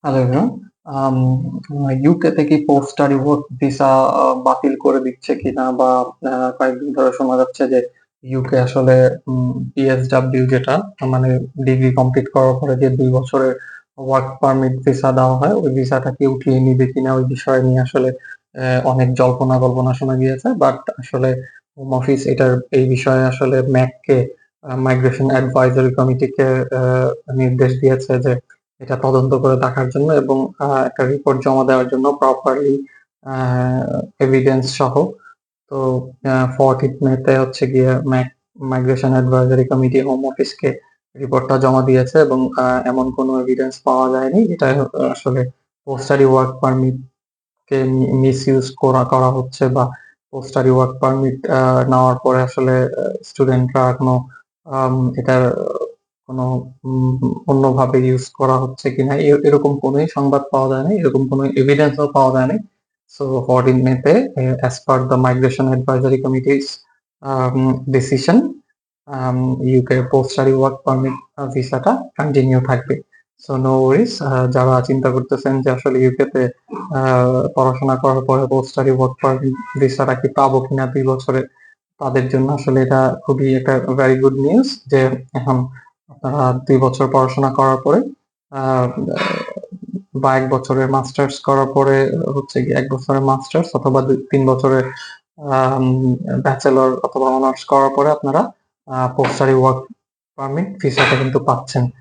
Hello everyone. আম ইউকেতে কি post study work visa বাতিল করে দিচ্ছে কিনা বা কয়েকদিন ধরে শোনা যাচ্ছে যে ইউকে আসলে পিএসডব্লিউ যেটা মানে ডিগ্রি কমপ্লিট করার পরে যে ২ বছরের ওয়ার্ক পারমিট ভিসা দেওয়া হয়, ওই ভিসাটাকে উঠিয়ে নিবে কিনা ওই বিষয় নিয়ে আসলে অনেক জল্পনা-কল্পনা শোনা গিয়েছে। বাট আসলে হোম অফিস এই বিষয়ে আসলে ম্যাককে মাইগ্রেশন অ্যাডভাইজরি কমিটিকে আ নির্দেশ দিয়েছে যে এটা তদন্ত করে দেখার জন্য এবং একটা রিপোর্ট জমা দেওয়ার জন্য প্রপারলি আ এভিডেন্স সহ। তো 14th মেতে হচ্ছে গিয়ে মাইগ্রেশন অ্যাডভাইজরি কমিটি হোম অফিসকে রিপোর্টটা জমা দিয়েছে এবং এমন কোনো এভিডেন্স পাওয়া যায়নি যেটা আসলে পোস্ট স্টাডি ওয়ার্ক পারমিট কে মিসইউজ করা হচ্ছে বা পোস্ট স্টাডি ওয়ার্ক পারমিট নেওয়ার পরে আসলে স্টুডেন্টরা কোনো এটার কোনো অন্যভাবে ইউজ করা হচ্ছে কিনা এরকম কোনোই সংবাদ পাওয়া যায় নাই। এরকম কোনো এভিডেন্সও পাওয়া যায় নাই। সো 14 মেতে as per the Migration Advisory Committee's decision, UK post study work permit ভিসাটা কন্টিনিউ থাকবে। সো নো ওয়ারিস। যারা চিন্তা করতেছেন যে আসলে ইউকেতে পড়াশোনা করার পরে পোস্ট স্টাডি ওয়ার্ক পারমিট ভিসাটা কি পাবো কিনা ২ বছরে, তাদের জন্য আসলে এটা খুবই একটা ভেরি গুড নিউজ যে এখন আপনারা ২ বছর পড়াশোনা করার পরে আ বা ১ বছরের মাস্টার্স করার পরে হচ্ছে গিয়ে ১ বছরের মাস্টার্স অথবা ৩ বছরের আম ব্যাচেলর অথবা অনার্স করার পরে আপনারা পোস্ট স্টাডি ওয়ার্ক পারমিট ভিসাটা কিন্তু পাচ্ছেন।